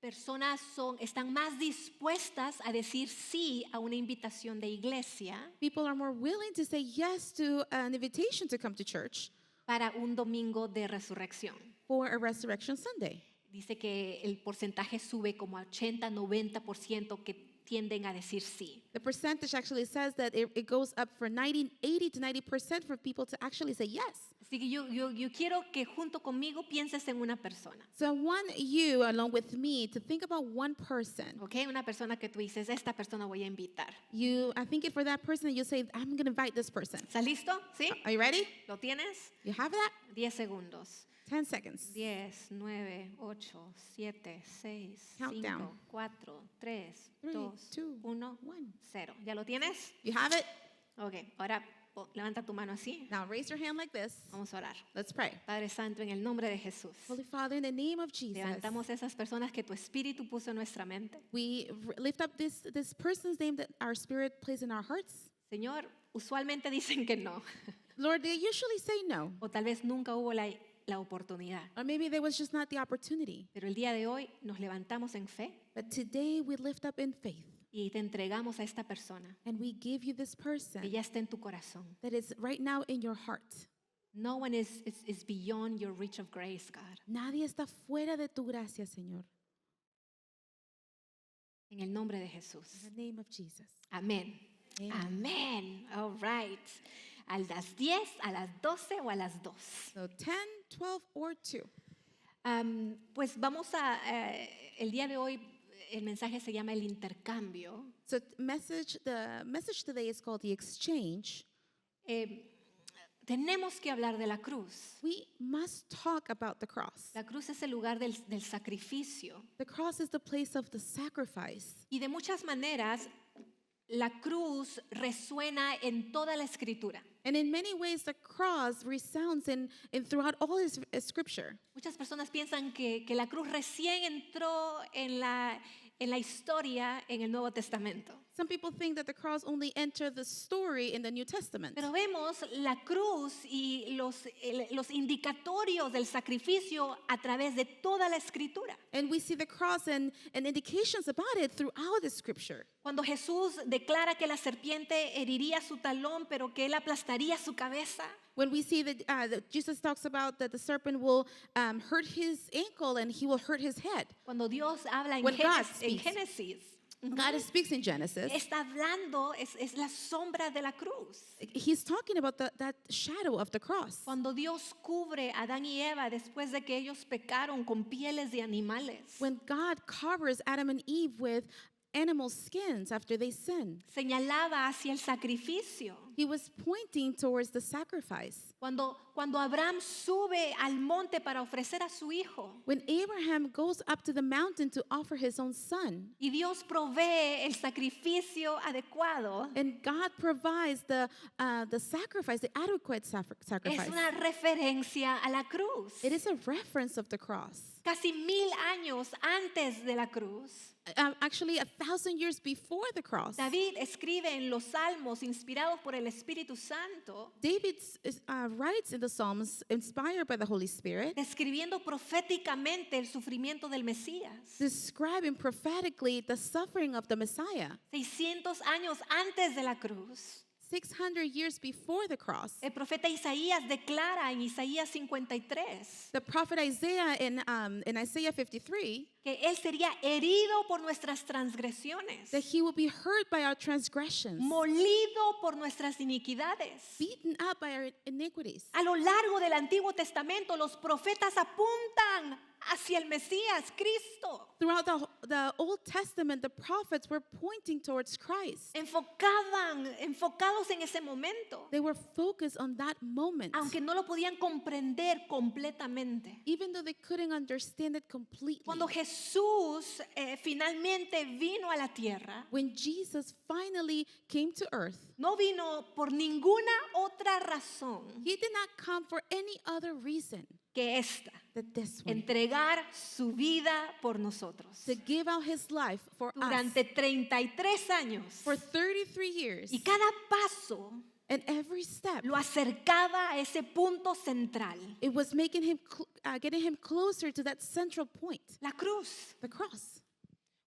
personas están más dispuestas a decir sí a una invitación de iglesia People are more willing to say yes to an invitation to come to church para un domingo de resurrección. for a Resurrection Sunday. Dice que el porcentaje sube como a 80-90% que tienden a decir sí. The percentage actually says that it goes up for 80 to 90% for people to actually say yes. Así que yo quiero que junto conmigo pienses en una persona. So I want you, along with me, to think about one person. ¿Ok? Una persona que tú dices, esta persona voy a invitar. I think for that person, you say, I'm going to invite this person. ¿Estás listo? ¿Sí? Are you ready? ¿Lo tienes? You have that? 10 segundos. 10 seconds. 10, 9, 8, 7, 6, Countdown. 5, 4, 3, 3, 2, 2, 1, 1. 0. ¿Ya lo tienes? You have it? Ok, ahora levanta tu mano así. Now raise your hand like this. Vamos a orar. Let's pray. Padre Santo, en el nombre de Jesús, Holy Father, in the name of Jesus, levantamos esas personas que tu Espíritu puso en nuestra mente. we lift up this person's name that our spirit plays in our hearts. Señor, usualmente dicen que no, Lord, they usually say no, o tal vez nunca hubo la oportunidad. or maybe there was just not the opportunity. Pero el día de hoy nos levantamos en fe But today we lift up in faith y te entregamos a esta persona and we give you this que person ya está en tu corazón. that is right now in your heart. No one is beyond your reach of grace, God. Nadie está fuera de tu gracia, Señor. En el nombre de Jesús. In the name of Jesus. Amén. Amen. Amén. All right. ¿A las 10, a las 12 o a las 2? So 10, 12, or 2. Pues vamos el día de hoy, el mensaje se llama el intercambio. So the message today is called the exchange. Tenemos que hablar de la cruz. We must talk about the cross. La cruz es el lugar del sacrificio. The cross is the place of the sacrifice. Y de muchas maneras, la cruz resuena en toda la escritura. And in many ways, the cross resounds in throughout all his scripture. Muchas personas piensan que la cruz recién entró en la historia en el Nuevo Testamento. Some people think that the cross only entered the story in the New Testament. Pero vemos la cruz y los indicatorios del sacrificio a través de toda la escritura. And we see the cross and indications about it throughout the scripture. Cuando Jesús declara que la serpiente heriría su talón, pero que él aplastaría su cabeza. When we see that Jesus talks about that the serpent will hurt his ankle and he will hurt his head. Cuando Dios habla en When God Génesis, God speaks in Genesis. está hablando, es la sombra de la cruz. He's talking about that shadow of the cross. Cuando Dios cubre a Adán y Eva después de que ellos pecaron con pieles de animales. When God covers Adam and Eve with animal skins after they sin, Señalaba hacia el sacrificio. he was pointing towards the sacrifice. Cuando Abraham sube al monte para ofrecer a su hijo When Abraham goes up to the mountain to offer his own son, y Dios provee el sacrificio adecuado, and God provides the sacrifice, the adequate sacrifice. es una referencia a la cruz. It is a reference of the cross. Casi 1000 años antes de la cruz, Actually, 1,000 years before the cross, David escribe en los Salmos, inspirados por el Espíritu Santo, David writes in the Psalms, inspired by the Holy Spirit, describiendo proféticamente el sufrimiento del Mesías. describing prophetically the suffering of the Messiah. 600 años antes de la cruz, 600 years before the cross, el profeta Isaías declara en Isaías 53 the prophet Isaiah in Isaiah 53, que él sería herido por nuestras transgresiones, that he will be hurt by our transgressions, molido por nuestras iniquidades. beaten up by our iniquities. A lo largo del Antiguo Testamento, los profetas apuntan hacia el Mesías, Cristo, Throughout the Old Testament, the prophets were pointing towards Christ. enfocados en ese momento, They were focused on that moment, aunque no lo podían comprender completamente. even though they couldn't understand it completely. Cuando Jesús finalmente vino a la tierra, When Jesus finally came to earth, no vino por ninguna otra razón he did not come for any other reason que esta, than this one, entregar su vida por nosotros. to give out his life for us Durante 33 años. for 33 years. Y cada paso And every step, lo acercaba a ese punto central, it was making him, getting him closer to that central point, la cruz. the cross.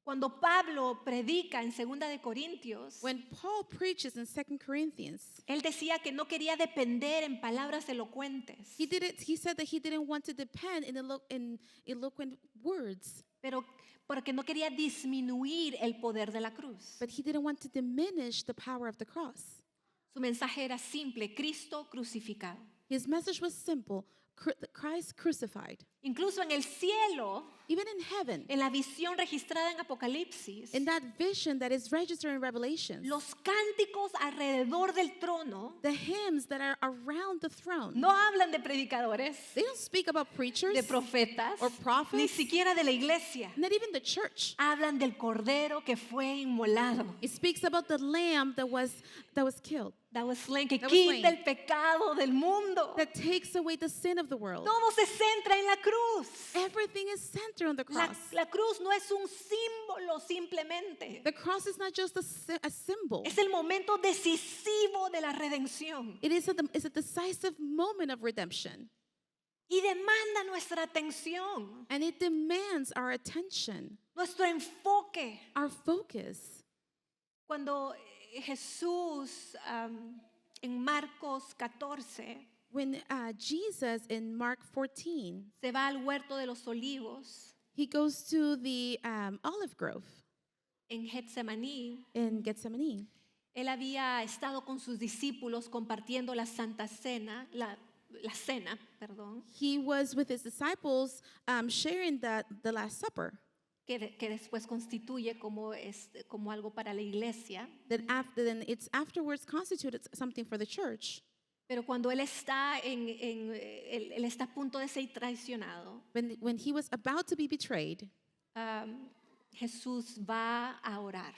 Cuando Pablo predica en 2 de Corintios, When Paul preaches in 2 Corinthians, él decía que no quería depender en palabras elocuentes, he said that he didn't want to depend in eloquent words, pero porque no quería disminuir el poder de la cruz. but he didn't want to diminish the power of the cross. Su mensaje era simple: Cristo crucificado. His message was simple: Christ crucified. Incluso en el cielo, Even in heaven, en la visión registrada en Apocalipsis, in that vision that is registered in Revelations, los cánticos alrededor del trono the hymns that are around the throne, no hablan de predicadores, they don't speak about preachers, de profetas, or prophets, ni siquiera de la iglesia. not even the church. Hablan del cordero que fue inmolado. It speaks about the lamb that was killed, That was slain, que That was quita slain. el pecado del mundo. that takes away the sin of the world. Todo se centra en la cruz. Everything is centered on the cross. La cruz no es un símbolo simplemente. The cross is not just a symbol. Es el momento decisivo de la redención. It is a decisive moment of redemption. Y demanda nuestra atención, And it demands our attention, nuestro enfoque. our focus. Cuando Jesús en Marcos 14 When Jesus in Mark 14, se va al huerto de los olivos he goes to the olive grove en Getsemaní, in Gethsemane. él había estado con sus discípulos compartiendo la Santa Cena, la cena, perdón, He was with his disciples sharing the Last Supper. que después constituye como algo para la iglesia. Then it's afterwards constituted something for the church. Pero cuando él está él está a punto de ser traicionado, When he was about to be betrayed, Jesús va a orar.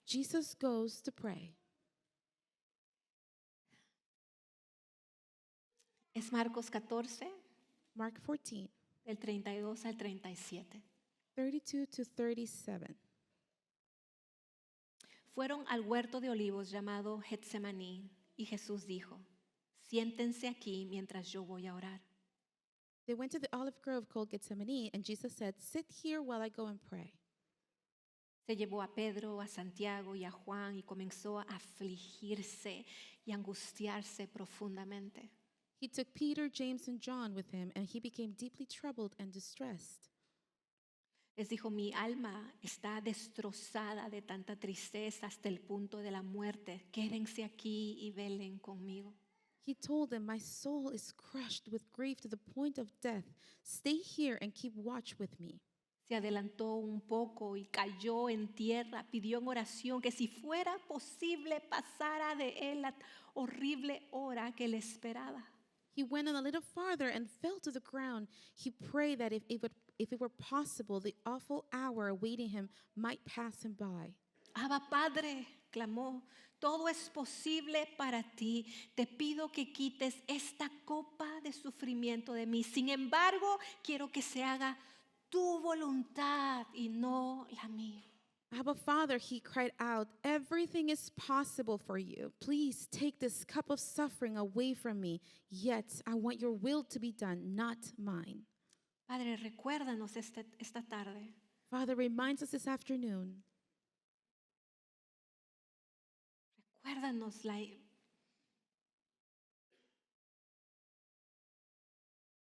Jesus goes to pray. Es Marcos 14, Mark 14, del 32 al 37. 32 to 37. Fueron al huerto de olivos llamado Getsemaní y Jesús dijo: siéntense aquí mientras yo voy a orar. They went to the olive grove called Gethsemane, and Jesus said, "Sit here while I go and pray." Se llevó a Pedro, a Santiago y a Juan y comenzó a afligirse y angustiarse profundamente. He took Peter, James, and John with him, and he became deeply troubled and distressed. Les dijo: mi alma está destrozada de tanta tristeza hasta el punto de la muerte. Quédense aquí y velen conmigo. He told them, "My soul is crushed with grief to the point of death. Stay here and keep watch with me." Se adelantó un poco y cayó en tierra. Pidió en oración que si fuera posible pasara de él la horrible hora que le esperaba. He went on a little farther and fell to the ground. He prayed that if it were possible, the awful hour awaiting him might pass him by. Abba Padre, clamó, todo es posible para ti. Te pido que quites esta copa de sufrimiento de mí. Sin embargo, quiero que se haga tu voluntad y no la mía. Abba, Father, he cried out, "Everything is possible for you. Please take this cup of suffering away from me. Yet I want your will to be done, not mine." Padre, recuérdanos esta tarde Father, reminds us this afternoon. Recuérdanos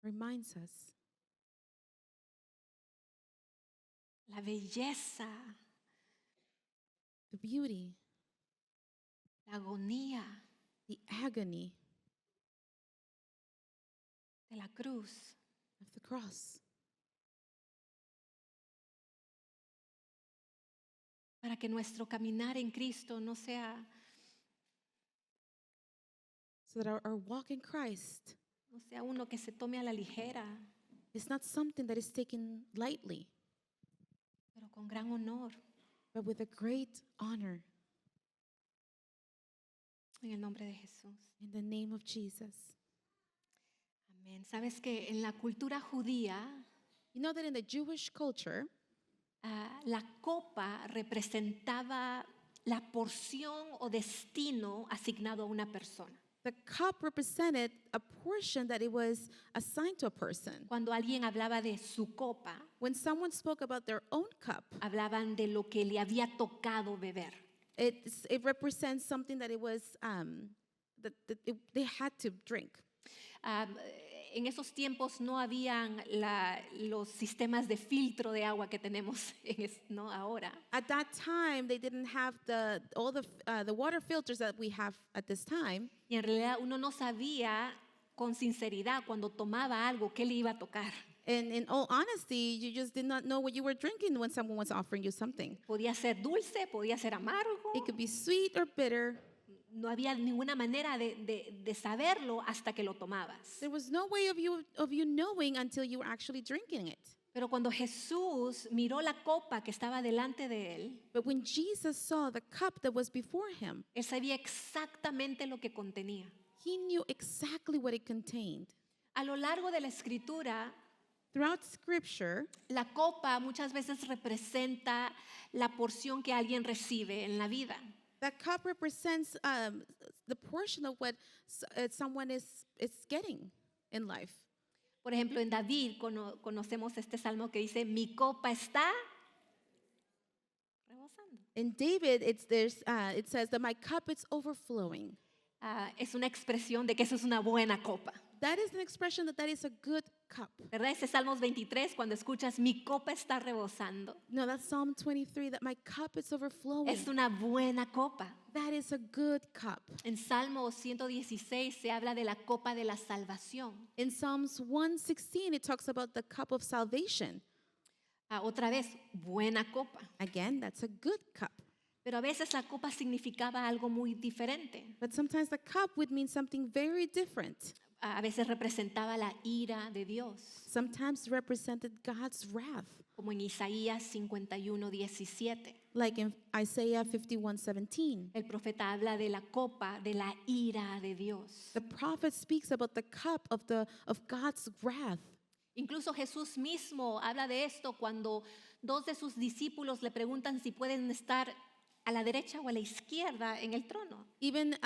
Reminds us la belleza, the beauty, la agonía the agony de la cruz. of the cross. Para que nuestro caminar en Cristo no sea, So that our walk in Christ no sea uno que se tome a la ligera, is not something that is taken lightly, pero con gran honor. but with a great honor. En el nombre de Jesús. In the name of Jesus. Amén. Sabes que en la cultura judía, You know that in the Jewish culture, la copa representaba la porción o destino asignado a una persona. The cup represented a portion that it was assigned to a person. Cuando alguien hablaba de su copa, When someone spoke about their own cup, hablaban de lo que le había tocado beber. it represents something that it was they had to drink. Ah, en esos tiempos no habían los sistemas de filtro de agua que tenemos ¿no? ahora. At that time, they didn't have all the water filters that we have at this time. Y en realidad uno no sabía con sinceridad cuando tomaba algo qué le iba a tocar. And in all honesty, you just did not know what you were drinking when someone was offering you something. Podía ser dulce, podía ser amargo. It could be sweet or bitter. No había ninguna manera de saberlo hasta que lo tomabas. There was no way of you knowing until you were actually drinking it. Pero cuando Jesús miró la copa que estaba delante de él, But when Jesus saw the cup that was before him, él sabía exactamente lo que contenía. he knew exactly what it contained. A lo largo de la escritura, Throughout Scripture, la copa muchas veces representa la porción que alguien recibe en la vida. that cup represents the portion of what someone is getting in life. Por ejemplo, en David conocemos este salmo que dice, mi copa está rebosando. In David, it says that my cup is overflowing. Es una expresión de que eso es una buena copa. That is an expression that is a good cup. ¿Verdad? Ese Salmos 23, cuando escuchas, mi copa está rebosando. No, that's Psalm 23, that my cup is overflowing. Es una buena copa. That is a good cup. En Salmo 116 se habla de la copa de la salvación. In Psalms 116, it talks about the cup of salvation. Otra vez, buena copa. Again, that's a good cup. Pero a veces la copa significaba algo muy diferente. But sometimes the cup would mean something very different. A veces representaba la ira de Dios, Sometimes represented God's wrath, como en Isaías 51:17. like in Isaiah 51:17. El profeta habla de la copa de la ira de Dios. The prophet speaks about the cup of God's wrath. Incluso Jesús mismo habla de esto cuando dos de sus discípulos le preguntan si pueden estar a la derecha o a la izquierda en el trono. Even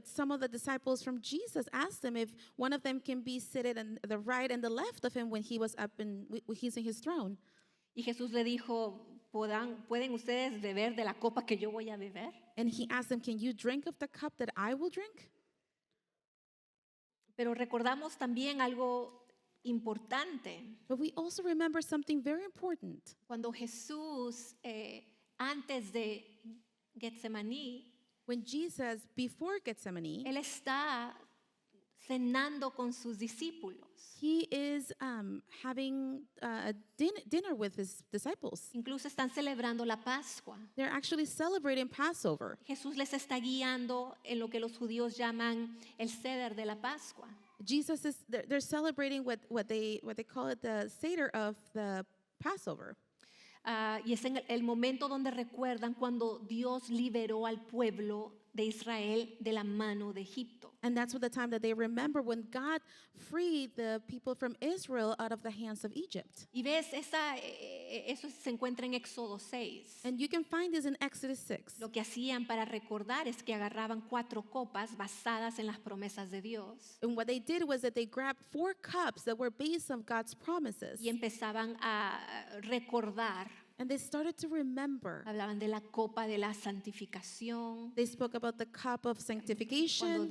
some of the disciples from Jesus asked him if one of them can be seated on the right and the left of him when he was up when he's in his throne. Y Jesús le dijo, ¿pueden ustedes beber de la copa que yo voy a beber? And he asked them, can you drink of the cup that I will drink? Pero recordamos también algo importante. But we also remember something very important. Cuando Jesús, antes de Getsemaní, When Jesus, before Gethsemane, Él está cenando con sus discípulos. he is having a dinner with his disciples. Incluso están celebrando la Pascua. They're actually celebrating Passover. Jesús les está guiando en lo que los judíos llaman el ceder de la Pascua. Jesus is they're celebrating what they call it the Seder of the Passover. Y es en el momento donde recuerdan cuando Dios liberó al pueblo de Israel de la mano de Egipto. And that's what the time that they remember when God freed the people from Israel out of the hands of Egypt. Y ves, eso se encuentra en Éxodo 6. And you can find this in Exodus 6. Lo que hacían para recordar es que agarraban 4 copas basadas en las promesas de Dios And what they did was that they grabbed 4 cups that were based on God's promises. y empezaban a recordar. And they started to remember. Hablaban de la copa de la santificación, They spoke about the cup of cuando sanctification,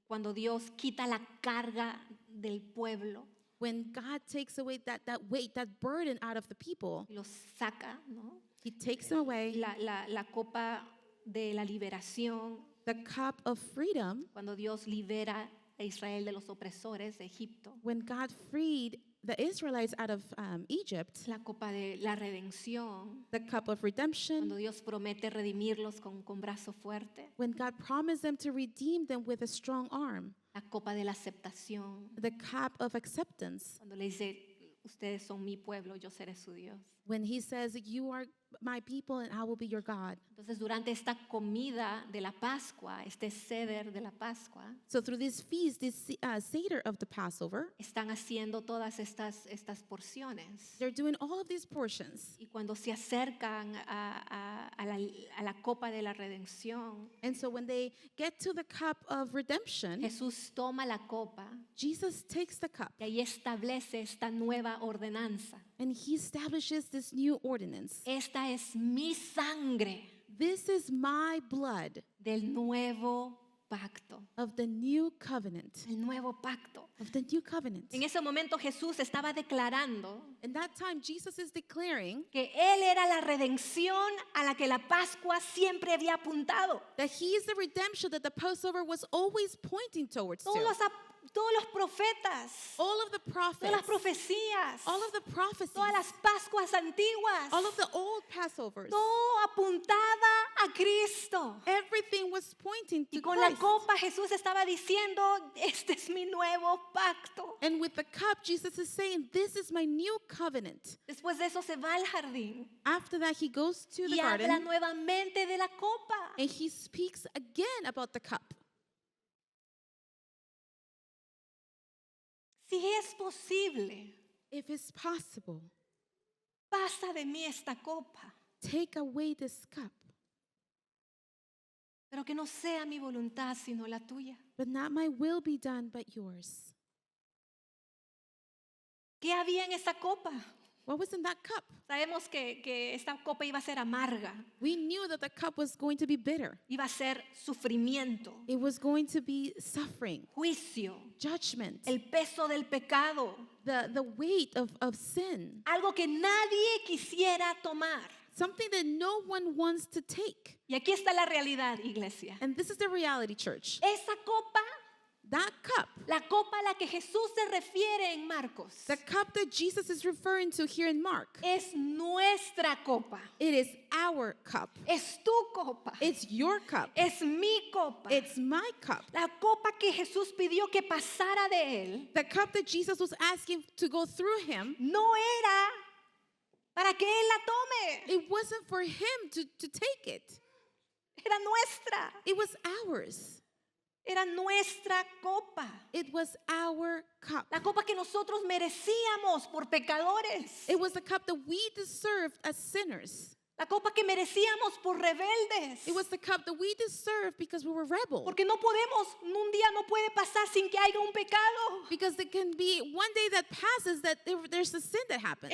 cuando Dios quita la carga del pueblo when God takes away that weight, that burden out of the people. y los saca, ¿no? He takes them away. La copa de la liberación, The cup of freedom, cuando Dios libera a Israel de los opresores de Egipto. when God freed the Israelites out of Egypt. La copa de la redención, The cup of redemption, cuando Dios promete redimirlos con brazo fuerte. when God promised them to redeem them with a strong arm. La copa de la aceptación, The cup of acceptance, cuando le dice, ustedes son mi pueblo, yo seré su Dios. when he says, you are my people and I will be your God. Entonces, durante esta comida de la Pascua, este ceder de la Pascua, So through this feast, this Seder of the Passover, están haciendo todas estas porciones. they're doing all of these portions. Y cuando se acercan a la copa de la redención, And so when they get to the cup of redemption, Jesús toma la copa Jesus takes the cup y ahí establece esta nueva ordenanza. and he establishes this new ordinance. Esta es mi sangre This is my blood del nuevo pacto. of the new covenant. El nuevo pacto. Of the new covenant. En ese momento Jesús estaba declarando In that time, Jesus is declaring que Él era la redención a la que la Pascua siempre había apuntado. that he is the redemption that the Passover was always pointing towards. Todos los profetas, All of the todas las prophets, profecías, all of the prophecies, todas las Pascuas antiguas, all of the old Passovers, todo apuntada a Cristo. everything was pointing to Y con la Christ. copa Jesús estaba diciendo, este es mi nuevo pacto. And with the cup, Jesus is saying, this is my new covenant. Después de eso se va al jardín After that, he goes to the y habla garden nuevamente de la copa. and he speaks again about the cup. Si es posible, If it's possible, pasa de mí esta copa, take away this cup, pero que no sea mi voluntad sino la tuya. but not my will be done, but yours. ¿Qué había en esa copa? What was in that cup? Sabemos que esta copa iba a ser amarga, We knew that the cup was going to be bitter. iba a ser sufrimiento, It was going to be suffering, juicio, judgment, el peso del pecado, the weight of sin, algo que nadie quisiera tomar. something that no one wants to take. Y aquí está la realidad, iglesia. And this is the reality, church. Esa copa, That cup, la copa a la que Jesús se refiere en Marcos, the cup that Jesus is referring to here in Mark, es nuestra copa, it is our cup. es tu copa, It's your cup. es mi copa. It's my cup. La copa que Jesús pidió que pasara de él The cup that Jesus was asking to go through him, no era para que él la tome, it wasn't for him to take it. era nuestra, It was ours. era nuestra copa. It was our cup. La copa que nosotros merecíamos por pecadores. It was the cup that we deserved as sinners. La copa que merecíamos por rebeldes. It was the cup that we deserved because we were rebels. Porque no podemos, un día no puede pasar sin que haya un pecado. Because it can be one day that passes that there's a sin that happens.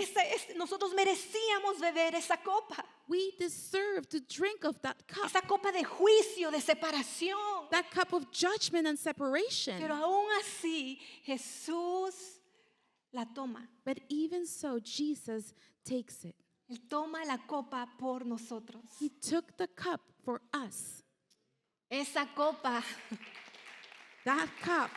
Nosotros merecíamos beber esa copa. We deserve to drink of that cup. Esa copa de juicio, de separación. That cup of judgment and separation. Pero aún así, Jesús la toma. But even so, Jesus takes it. Él toma la copa por nosotros. He took the cup for us. Esa copa That cup,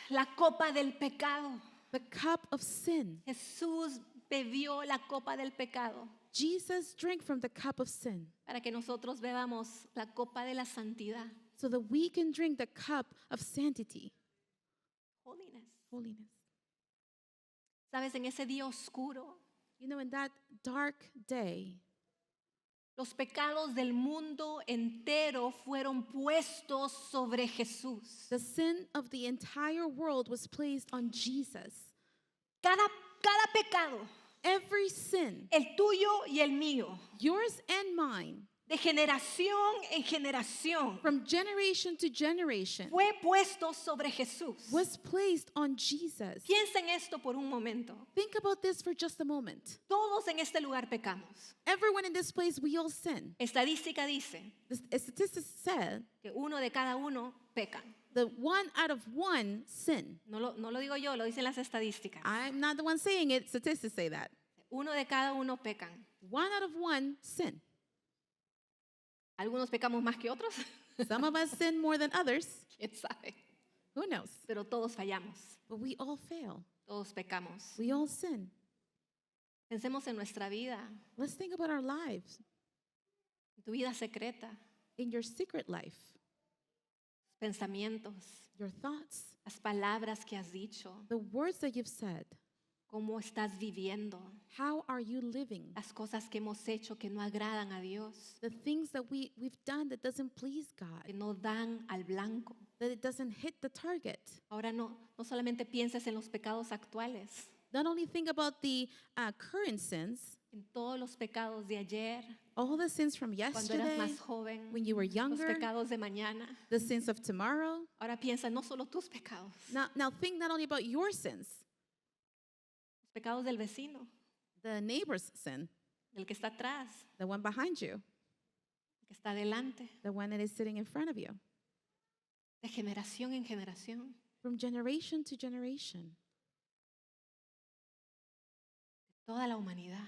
la copa del pecado. the cup of sin. Jesús bebió la copa del pecado Jesus drank from the cup of sin para que nosotros bebamos la copa de la santidad. so that we can drink the cup of sanctity, Holiness. holiness. Sabes, en ese día oscuro, You know, in that dark day, los pecados del mundo entero fueron puestos sobre Jesús. the sin of the entire world was placed on Jesus. Cada pecado, Every sin, el tuyo y el mío, yours and mine, de generación en generación, from generation to generation, fue puesto sobre Jesús. was placed on Jesus. Piensa en esto por un momento. Think about this for just a moment. Todos en este lugar pecamos. Everyone in this place, we all sin. Estadística dice The statistics said que uno de cada uno pecan. that 1 out of 1 sin. No lo digo yo, lo dicen las estadísticas. I'm not the one saying it, statistics say that. Uno de cada uno pecan. 1 out of 1 sin. Algunos pecamos más que otros. Some of us sin more than others. ¿Quién sabe? Who knows? Pero todos fallamos. But we all fail. Todos pecamos. We all sin. Pensemos en nuestra vida, Let's think about our lives. en tu vida secreta. In your secret life, pensamientos, your thoughts, las palabras que has dicho, the words that you've said. cómo estás viviendo, How are you living? las cosas que hemos hecho que no agradan a Dios, The things that we've done that doesn't please God, que no dan al blanco. that it doesn't hit the target. Ahora no solamente pienses en los pecados actuales, Not only think about the current sins, en todos los pecados de ayer, all the sins from cuando eras yesterday, más joven, when you were los younger, pecados de mañana. the sins of tomorrow. Ahora piensa no solo tus pecados, Now think not only about your sins, los pecados del vecino, the neighbor's sin, del que está atrás, the one behind you, del que está adelante, the one that is sitting in front of you, de generación en generación. from generation to generation. Toda la humanidad,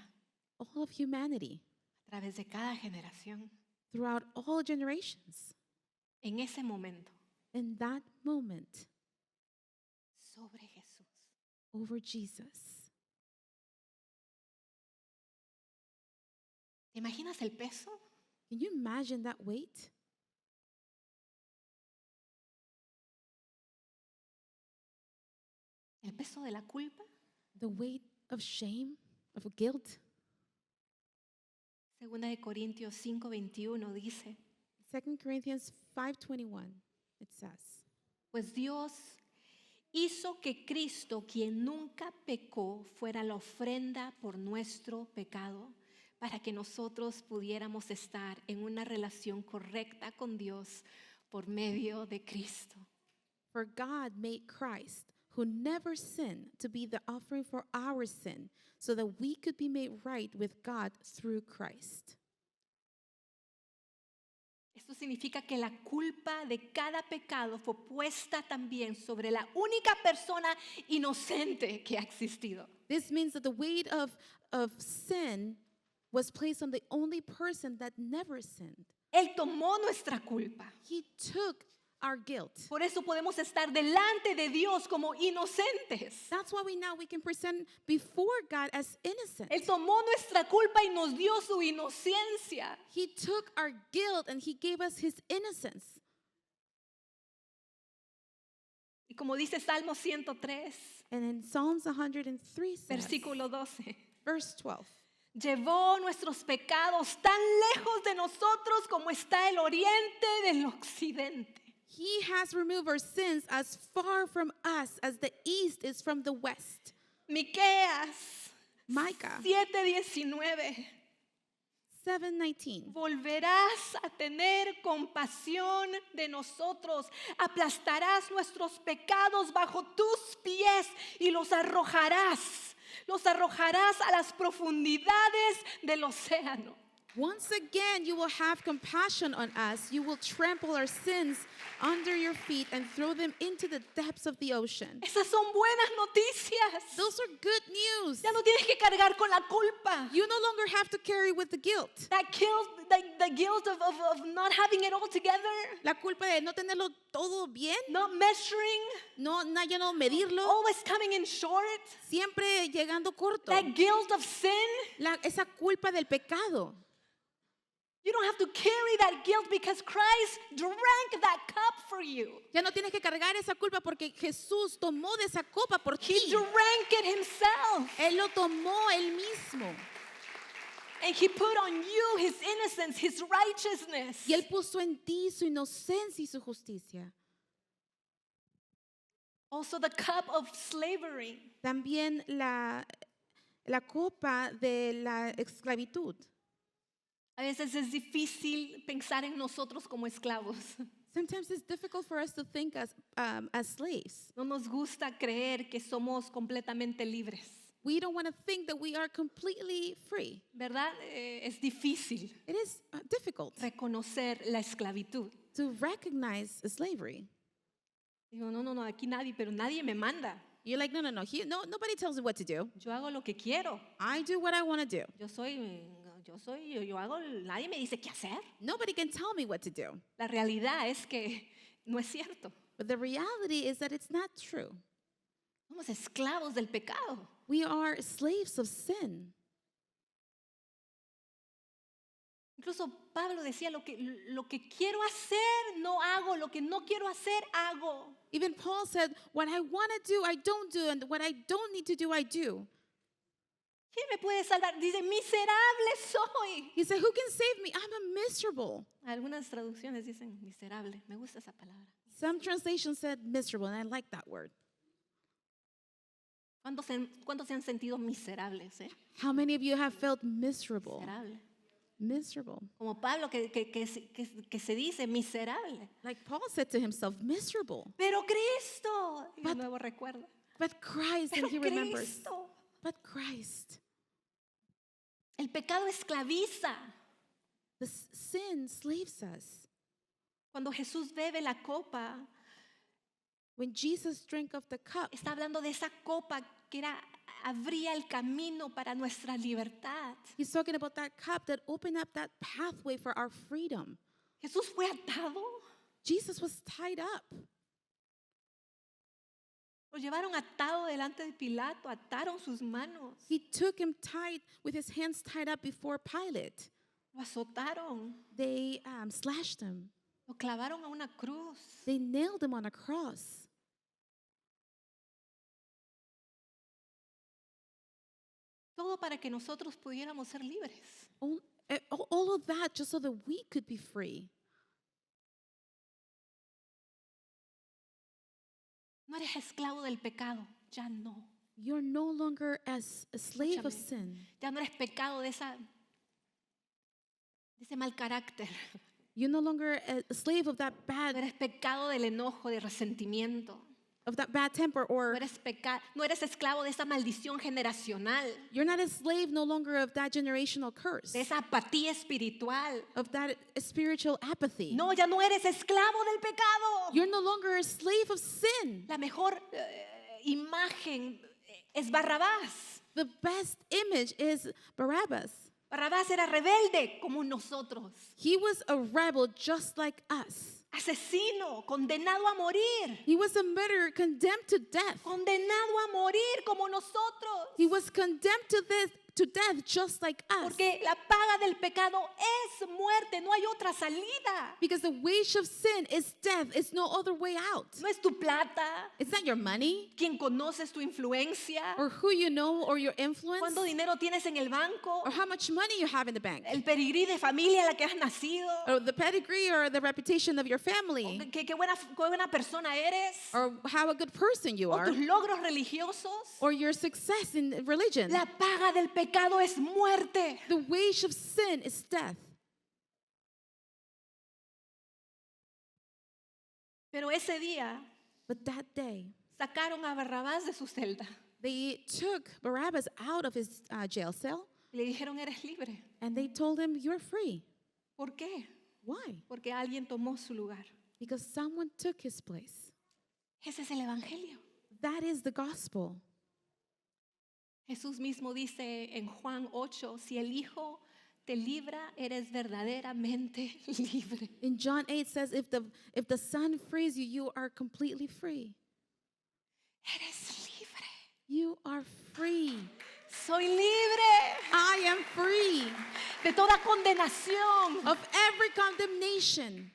All of humanity, a través de cada generación, throughout all generations, en ese momento, in that moment, sobre Jesús. over Jesus. ¿Te imaginas el peso? Can you imagine that weight? El peso de la culpa. The weight of shame, of guilt. Segunda de Corintios 5:21 dice, 2 Corinthians 5:21, it says, pues Dios hizo que Cristo, quien nunca pecó, fuera la ofrenda por nuestro pecado, para que nosotros pudiéramos estar en una relación correcta con Dios por medio de Cristo. for God made Christ, who never sinned, to be the offering for our sin, so that we could be made right with God through Christ. Esto significa que la culpa de cada pecado fue puesta también sobre la única persona inocente que ha existido. This means that the weight of sin was placed on the only person that never sinned. Él tomó nuestra culpa. He took our guilt. Por eso podemos estar delante de Dios como inocentes. That's why we can present before God as innocent. Él tomó nuestra culpa y nos dio su inocencia. He took our guilt and he gave us his innocence. Y como dice Salmo 103, And in Psalms 103 says, versículo 12, verse 12, llevó nuestros pecados tan lejos de nosotros como está el oriente del occidente. he has removed our sins as far from us as the east is from the west. Miqueas Micah 7:19. 7:19. Volverás a tener compasión de nosotros, aplastarás nuestros pecados bajo tus pies y los arrojarás a las profundidades del océano. Once again, you will have compassion on us. You will trample our sins under your feet and throw them into the depths of the ocean. Esas son buenas noticias. Those are good news. Ya no tienes que cargar con la culpa. You no longer have to carry with the guilt. That guilt, the guilt of not having it all together, La culpa de no tenerlo todo bien, not measuring, ya no medirlo, always coming in short. siempre llegando corto. That guilt of sin, Esa culpa del pecado. you don't have to carry that guilt because Christ drank that cup for you. Ya no tienes que cargar esa culpa porque Jesús tomó de esa copa por He ti. drank it himself. Él lo tomó él mismo. And he put on you his innocence, his righteousness. Y él puso en ti su inocencia y su justicia. Also the cup of slavery. También la copa de la esclavitud. A veces es difícil pensar en nosotros como esclavos. Sometimes it's difficult for us to think as slaves. No nos gusta creer que somos completamente libres. We don't want to think that we are completely free. ¿Verdad? Es difícil It is difficult reconocer la esclavitud. to recognize slavery. Digo, no, aquí nadie me manda. You're like, no, nobody tells me what to do. Yo hago lo que quiero. I do what I want to do. Yo hago, nadie me dice qué hacer. Nobody can tell me what to do. La realidad es que no es cierto. But the reality is that it's not true. Somos esclavos del pecado. We are slaves of sin. Incluso Pablo decía, lo que quiero hacer, no hago. Lo que no quiero hacer, hago. Even Paul said, what I want to do, I don't do, and what I don't need to do, I do. ¿Quién me puede salvar? Dice, miserable soy. He said, who can save me? I'm a miserable. Algunas traducciones dicen miserable. Me gusta esa palabra. Some translations said miserable, and I like that word. ¿Cuántos se han sentido miserables? How many of you have felt miserable? Miserable. Miserable. Como Pablo que se dice miserable. Like Paul said to himself, miserable. Pero Cristo, y de But- nuevo recuerda. But Christ, Pero and he remembers. Cristo. But Christ. El pecado esclaviza. The sin slaves us. Cuando Jesús bebe la copa, When Jesus drank of the cup, está hablando de esa copa que abría el camino para nuestra libertad. he's talking about that cup that opened up that pathway for our freedom. Jesús fue atado. Jesus was tied up. Lo llevaron atado delante de Pilato, ataron sus manos, He took him tied with his hands tied up before Pilate. lo azotaron, They slashed him. lo clavaron a una cruz. They nailed him on a cross. Todo para que nosotros pudiéramos ser libres. All of that just so that we could be free. No eres esclavo del pecado, ya no. You're no longer as a slave of Escúchame. sin. Ya no eres pecado de ese mal carácter. You're no longer a slave of that No eres pecado del enojo, de resentimiento. bad temper, or No eres esclavo de esa maldición generacional, you're not a slave no longer of that generational curse, de esa apatía espiritual. of that spiritual apathy. No, ya no eres esclavo del pecado. You're no longer a slave of sin. La mejor imagen es Barrabás. The best image is Barabbas. Barrabás era rebelde como nosotros. He was a rebel just like us. Asesino, condenado a morir. He was a murderer condemned to death. Condenado a morir como nosotros. He was condemned to death just like us. Porque la paga del pecado es muerte, no hay otra salida. Because the wage of sin is death. It's no other way out. No es tu plata, It's not your money quien conoces tu influencia, or who you know or your influence cuánto dinero tienes en el banco, or how much money you have in the bank el pedigrí de familia en la que has nacido, or the pedigree or the reputation of your family qué buena persona eres, or how a good person you o are tus logros religiosos. or your success in religion. La paga del pecado es muerte. The wage of sin is death. Pero ese día But that day, sacaron a Barrabás de su celda they took Barabbas out of his jail cell y le dijeron, eres libre. and they told him, you're free. ¿Por qué? Why? Porque alguien tomó su lugar. Because someone took his place. Ese es el evangelio. That is the gospel. Jesús mismo dice en Juan 8, si el Hijo te libra, eres verdaderamente libre. In John 8 says, if the Son frees you, you are completely free. Eres libre. You are free. Soy libre I am free de toda condenación. of every condemnation.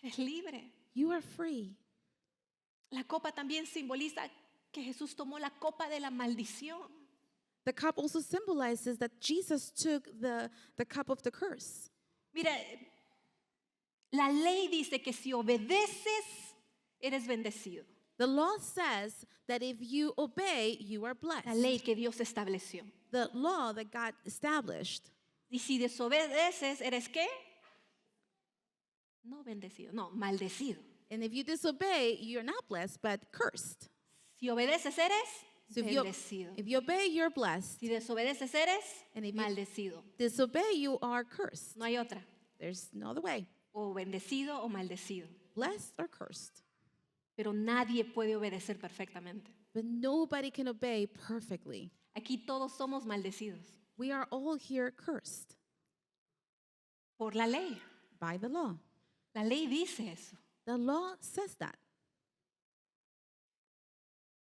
Eres libre. You are free. La copa también simboliza que Jesús tomó la copa de la maldición. The cup also symbolizes that Jesus took the cup of the curse. Mira, la ley dice que si obedeces, eres bendecido. The law says that if you obey, you are blessed. La ley que Dios estableció. The law that God established. Y si desobedeces, ¿eres qué? No bendecido, no, maldecido. And if you disobey, you're not blessed, but cursed. Si obedeces, eres So bendecido. if you obey, you're blessed. Si desobedeces, eres And if you- maldecido. Disobey, you are cursed. No hay otra. There's no other way. O bendecido o maldecido. Blessed or cursed. Pero nadie puede obedecer perfectamente. But nobody can obey perfectly. Aquí todos somos maldecidos We are all here cursed por la ley. by the law. La ley dice eso. The law says that.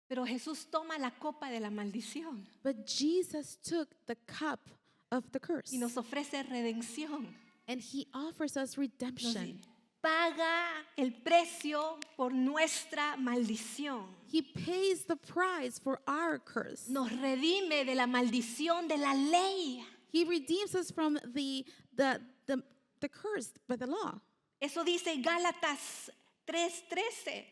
Pero Jesús toma la copa de la maldición But Jesus took the cup of the curse. y nos ofrece redención. And he offers us Nos redemption. paga el precio por nuestra maldición. He pays the price for our curse. Nos redime de la maldición de la ley. He redeems us from the curse by the law. Eso dice Gálatas 3:13.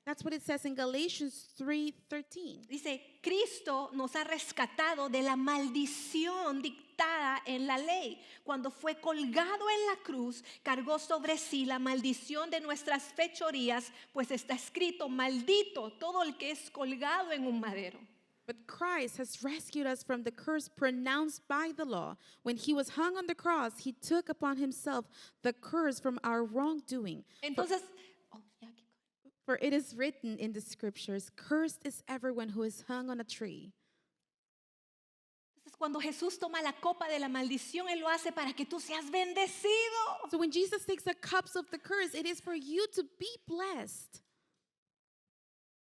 That's what it says in Galatians 3:13. Dice, Cristo nos ha rescatado de la maldición dictada en la ley. Cuando fue colgado en la cruz, cargó sobre sí la maldición de nuestras fechorías, pues está escrito, maldito todo el que es colgado en un madero. But Christ has rescued us from the curse pronounced by the law. When he was hung on the cross, he took upon himself the curse from our wrongdoing. Entonces, For it is written in the scriptures, cursed is everyone who is hung on a tree. entonces cuando Jesús toma la copa de la maldición, Él lo hace para que tú seas bendecido. So when Jesus takes the cups of the curse, it is for you to be blessed.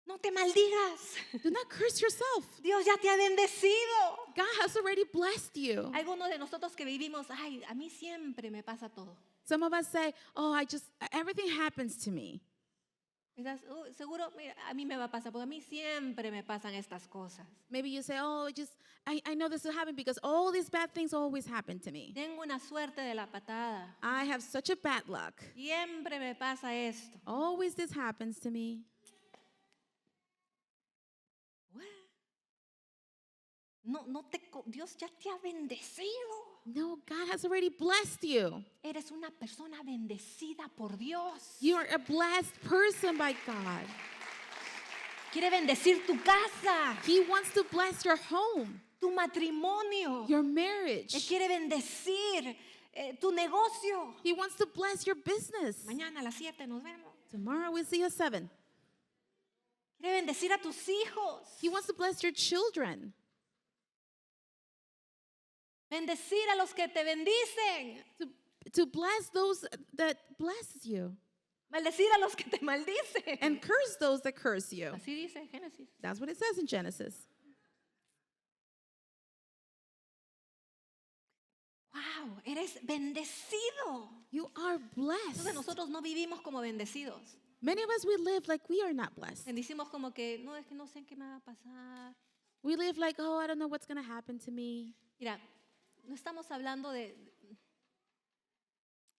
No te maldigas. Do not curse yourself. Dios ya te ha bendecido. God has already blessed you. Algunos de nosotros que vivimos, ay, a mí siempre me pasa todo. Some of us say, oh, everything happens to me. Quizás, seguro, mira, a mí me va a pasar, porque a mí siempre me pasan estas cosas. Maybe you say, oh, I know this will happen because all these bad things always happen to me. Tengo una suerte de la patada. I have such a bad luck. Siempre me pasa esto. Always this happens to me. Dios ya te ha bendecido. No, God has already blessed you. Eres una persona bendecida por Dios. You are a blessed person by God. Quiere bendecir tu casa, He wants to bless your home, tu matrimonio. your marriage. Él quiere bendecir tu negocio. He wants to bless your business. Mañana a las 7 nos vemos. Tomorrow we'll see you at 7. Quiere bendecir a tus hijos. He wants to bless your children. Bendecir a los que te bendicen. To bless those that bless you. Maldecir a los que te maldicen. And curse those that curse you. Así dice Génesis. That's what it says in Genesis. Wow, eres bendecido. You are Entonces blessed. nosotros no vivimos como bendecidos. Many of us, we live like we are not blessed. Bendecimos como que no, es que no sé qué me va a pasar. We live like, oh, I don't know what's going to happen to me. Mira, no estamos hablando de...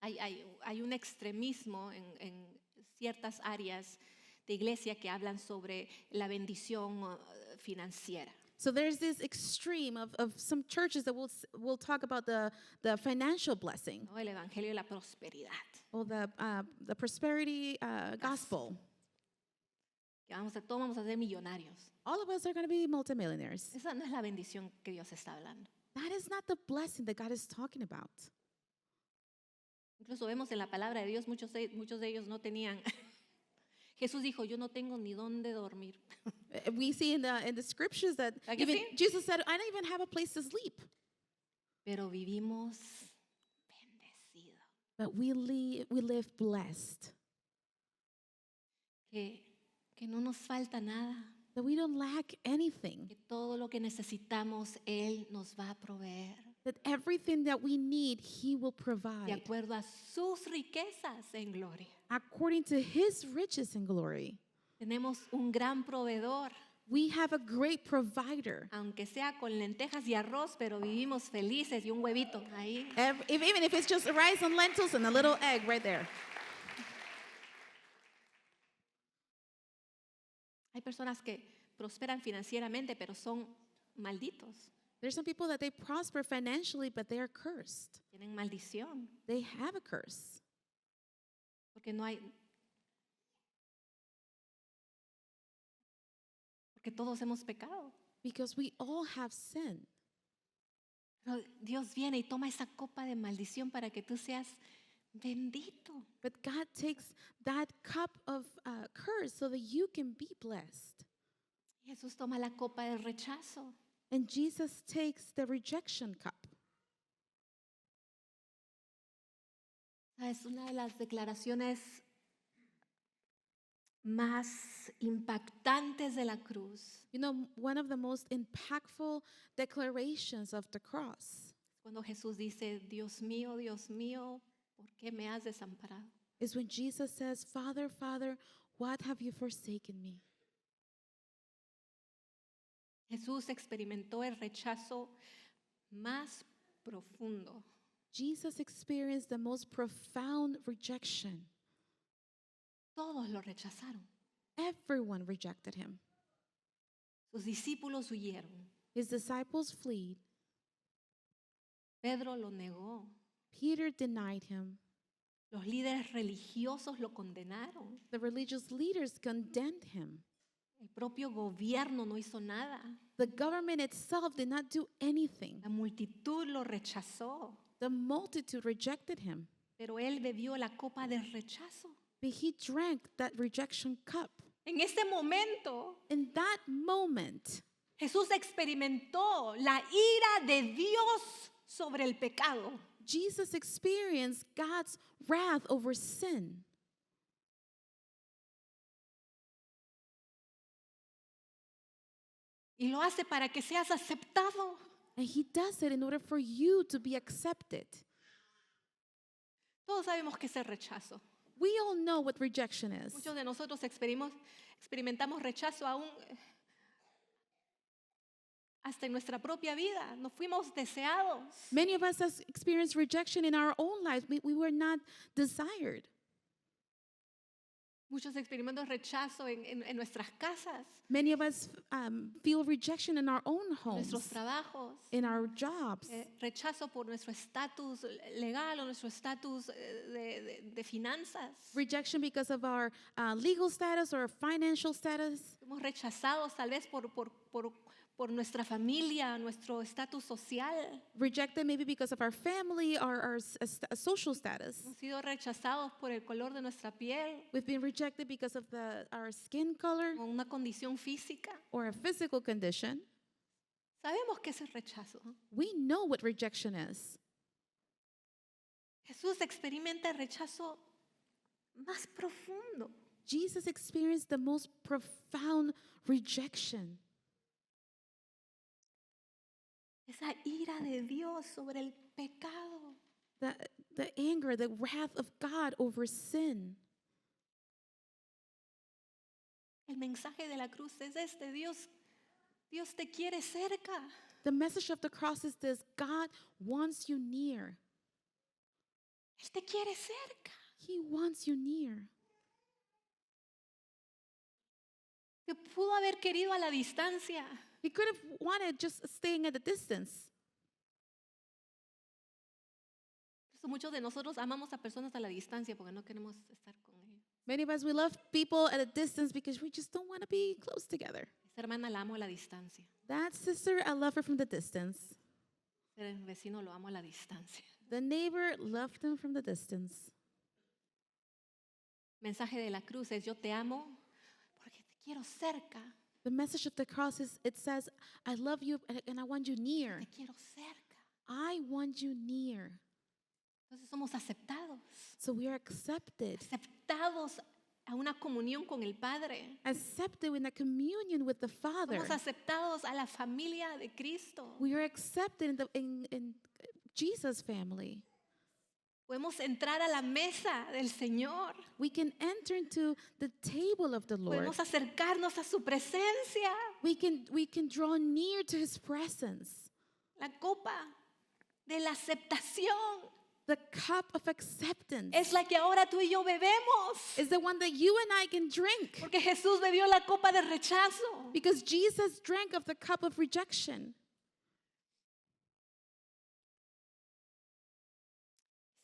Hay un extremismo en ciertas áreas de iglesia que hablan sobre la bendición financiera. So there's this extreme of some churches that will talk about the financial blessing ¿No? El evangelio de la prosperidad. or the prosperity gospel. Que todos vamos a ser millonarios. All of us are going to be multimillionaires. Esa no es la bendición que Dios está hablando. That is not the blessing that God is talking about. Incluso vemos en la palabra de Dios, muchos de ellos no tenían. Jesús dijo, yo no tengo ni dónde dormir. We see in the scriptures that ¿A que even sí? Jesus said, I don't even have a place to sleep. Pero vivimos bendecidos. But we live blessed. Que no nos falta nada. That we don't lack anything. Que todo lo que necesitamos, Él nos va a proveer. That everything that we need, He will De provide. acuerdo a sus riquezas en gloria. According to His riches and glory. Tenemos un gran proveedor. We have a great provider. Aunque sea con lentejas y arroz, pero vivimos felices y un huevito ahí. Even if it's just rice and lentils and a little egg right there. Hay personas que prosperan financieramente, pero son malditos. There's some people that they prosper financially, but they are cursed. Tienen maldición. They have a curse. Porque porque todos hemos pecado. Because we all have sin. Pero Dios viene y toma esa copa de maldición para que tú seas bendito. But God takes that cup of curse so that you can be blessed. Jesús toma la copa del rechazo. And Jesus takes the rejection cup. Es una de las declaraciones más impactantes de la cruz. You know, one of the most impactful declarations of the cross. Cuando Jesús dice, Dios mío, ¿por qué me has desamparado? is when Jesus says, Father, Father, what have you forsaken me? Jesús experimentó el rechazo más profundo. Jesus experienced the most profound rejection. Todos lo rechazaron. Everyone rejected him. Sus discípulos huyeron. His disciples fled. Pedro lo negó. Peter denied him. Los líderes religiosos lo condenaron. The religious leaders condemned him. El propio gobierno no hizo nada. The government itself did not do anything. La multitud lo rechazó. The multitude rejected him. Pero él bebió la copa del rechazo. But he drank that rejection cup. En este momento, In that moment, Jesús experimentó la ira de Dios sobre el pecado. Jesus experienced God's wrath over sin. Y lo hace para que seas aceptado. And he does it in order for you to be accepted. Todos sabemos que es el rechazo. We all know what rejection is. Muchos de nosotros experimentamos rechazo aún hasta en nuestra propia vida. No fuimos deseados. Many of us have experienced rejection in our own lives. We were not desired. Muchos experimentamos rechazo en nuestras casas, Many of us feel rejection in our own nuestros homes, trabajos. in our jobs. Rechazo por nuestro estatus legal o nuestro estatus de finanzas. Rejection because of our legal status or financial status. Somos rechazados tal vez por nuestra familia, nuestro estatus social. Rejected maybe because of our family or our social status. Hemos sido rechazados por el color de nuestra piel We've been rejected because of our skin color o una condición física. or a physical condition. Sabemos que es el rechazo. We know what rejection is. Jesús experimenta el rechazo más profundo. Jesus experienced the most profound rejection. Esa ira de Dios sobre el pecado. The anger, the wrath of God over sin. El mensaje de la cruz es este: Dios te quiere cerca. The message of the cross is this: God wants you near. Él te quiere cerca. He wants you near. Te pudo haber querido a la distancia. He could have wanted just staying at a distance. Por eso muchos de nosotros amamos a personas a la distancia porque no queremos estar con ellos. Many of us, we love people at a distance because we just don't want to be close together. Esa hermana la amo a la distancia. That sister, I love her from the distance. El vecino lo amo a la distancia. The neighbor loved him from the distance. Mensaje de la cruz es: yo te amo porque te quiero cerca. The message of the cross is, it says, I love you and I want you near. Te quiero cerca. I want you near. Entonces somos aceptados. So we are accepted. Aceptados a una comunión con el Padre. Accepted in a communion with the Father. Somos aceptados a la familia de Cristo. We are accepted in Jesus' family. Podemos entrar a la mesa del Señor. We can enter into the table of the Lord. Podemos acercarnos a su presencia. We can draw near to His presence. La copa de la aceptación The cup of acceptance es la que ahora tú y yo bebemos. is the one that you and I can drink. Porque Jesús bebió la copa de rechazo. Because Jesus drank of the cup of rejection.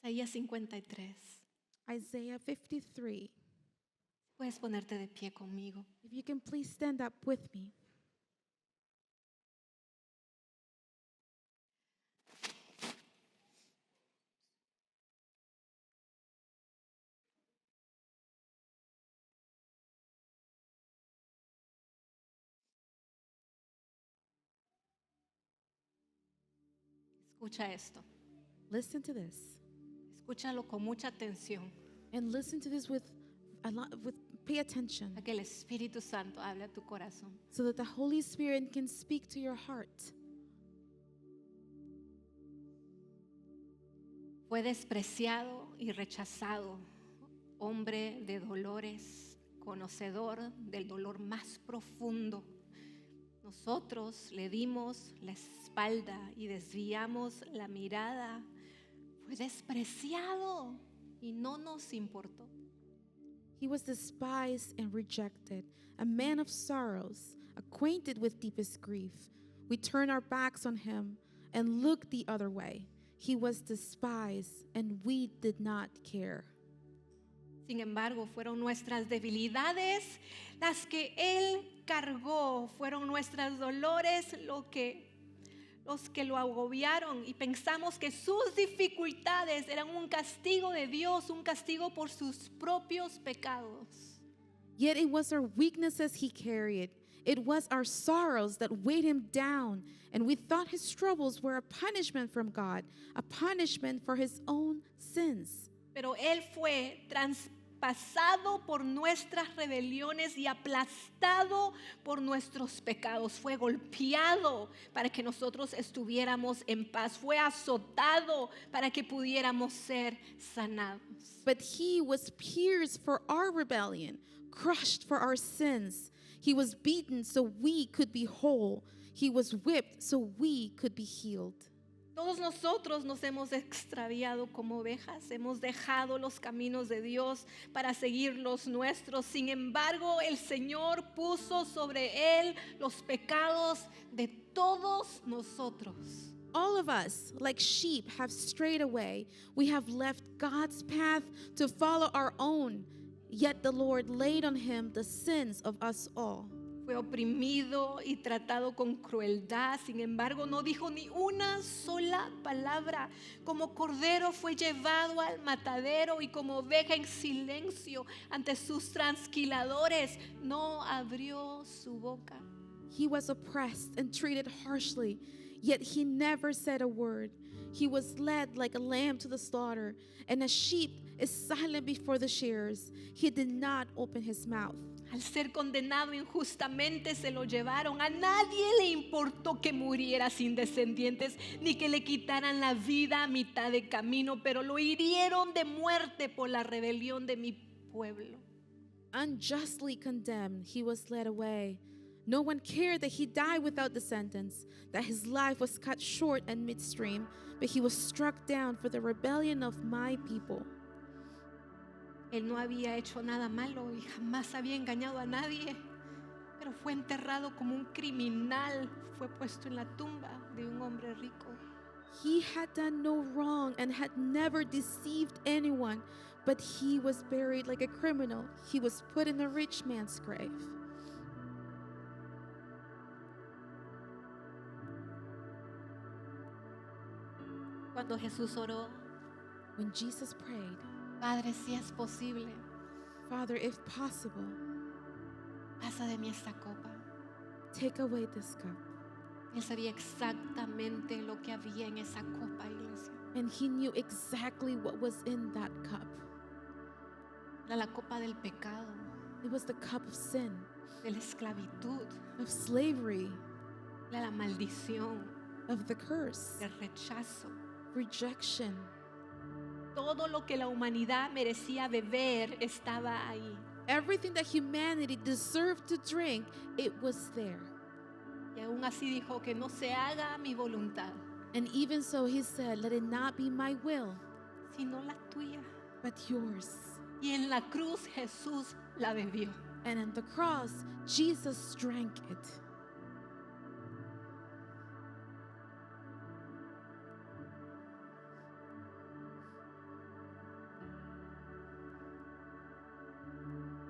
Isaías 53. Isaiah 53. Puedes ponerte de pie conmigo. If you can please stand up with me. Escucha esto. Listen to this. Escúchalo con mucha atención. And listen to this with pay attention A que el Espíritu Santo hable a tu corazón. so that the Holy Spirit can speak to your heart. Fue despreciado y rechazado, hombre de dolores, conocedor del dolor más profundo. Nosotros le dimos la espalda y desviamos la mirada. Fue despreciado y no nos importó. He was despised and rejected, a man of sorrows, acquainted with deepest grief. We turned our backs on him and looked the other way. He was despised, and we did not care. Sin embargo, fueron nuestras debilidades las que Él cargó, fueron nuestros dolores los que lo agobiaron, y pensamos que sus dificultades eran un castigo de Dios, un castigo por sus propios pecados. Yet it was our weaknesses he carried. It was our sorrows that weighed him down, and we thought his troubles were a punishment from God, a punishment for his own sins. Pero Él fue traspasado por nuestras rebeliones y aplastado por nuestros pecados. Fue golpeado para que nosotros estuviéramos en paz. Fue azotado para que pudiéramos ser sanados. But he was pierced for our rebellion, crushed for our sins. He was beaten so we could be whole. He was whipped so we could be healed. Todos nosotros nos hemos extraviado como ovejas, hemos dejado los caminos de Dios para seguir los nuestros. Sin embargo, el Señor puso sobre Él los pecados de todos nosotros. All of us, like sheep, have strayed away. We have left God's path to follow our own. Yet the Lord laid on him the sins of us all. Fue oprimido y tratado con crueldad. Sin embargo, no dijo ni una sola palabra. Como cordero fue llevado al matadero, y como oveja en silencio ante sus trasquiladores no abrió su boca. He was oppressed and treated harshly, yet he never said a word. He was led like a lamb to the slaughter, and a sheep is silent before the shearers. He did not open his mouth. Al ser condenado injustamente se lo llevaron. A nadie le importó que muriera sin descendientes, ni que le quitaran la vida a mitad de camino, pero lo hirieron de muerte por la rebelión de mi pueblo. Unjustly condemned, he was led away. No one cared that he died without descendants, that his life was cut short at midstream, but he was struck down for the rebellion of my people. Él no había hecho nada malo y jamás había engañado a nadie, pero fue enterrado como un criminal. Fue puesto en la tumba de un hombre rico. He had done no wrong and had never deceived anyone, but he was buried like a criminal. He was put in a rich man's grave. Cuando Jesús oró, When Jesus prayed, Padre, si es posible, Father, if possible, pasa de mí esta copa. take away this cup. Él sabía exactamente lo que había en esa copa, iglesia. And he knew exactly what was in that cup. Era la copa del pecado, It was the cup of sin, de la esclavitud, of slavery, de la maldición, of the curse, del rechazo. rejection. Todo lo que la humanidad merecía beber estaba ahí. Everything that humanity deserved to drink, it was there. Y aún así dijo que no se haga mi voluntad, And even so, he said, let it not be my will, sino la tuya. but yours. Y en la cruz Jesús la bebió. And on the cross, Jesus drank it.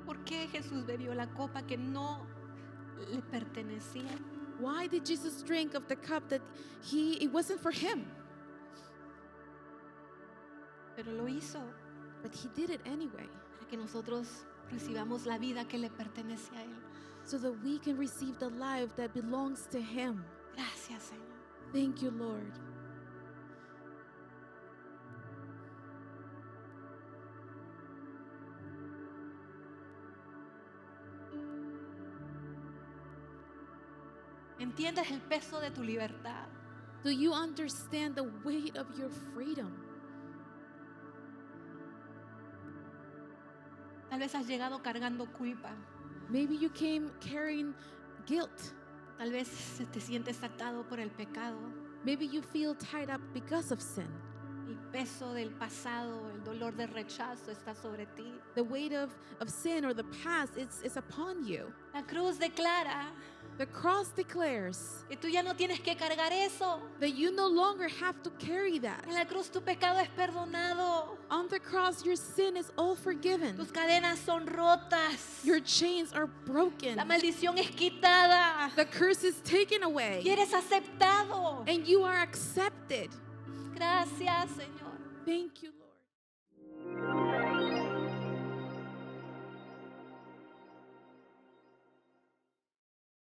¿Por qué Jesús bebió la copa que no le pertenecía? Why did Jesus drink of the cup that it wasn't for him? Pero lo hizo But he did it anyway, para que nosotros recibamos la vida que le pertenece a Él. so that we can receive the life that belongs to him. Gracias, Señor. Thank you, Lord. ¿Entiendes el peso de tu libertad? Do you understand the weight of your freedom? Tal vez has llegado cargando culpa. Maybe you came carrying guilt. Tal vez te sientes atado por el pecado. Maybe you feel tied up because of sin. El peso del pasado, el dolor del rechazo está sobre ti. The weight of sin or the past is upon you. La cruz declara The cross declares que tú ya no tienes que cargar eso. that you no longer have to carry that. En la cruz tu pecado es perdonado. On the cross, your sin is all forgiven. Tus cadenas son rotas. Your chains are broken. La maldición es quitada. The curse is taken away. Y eres aceptado. And you are accepted. Gracias, Señor. Thank you, Lord.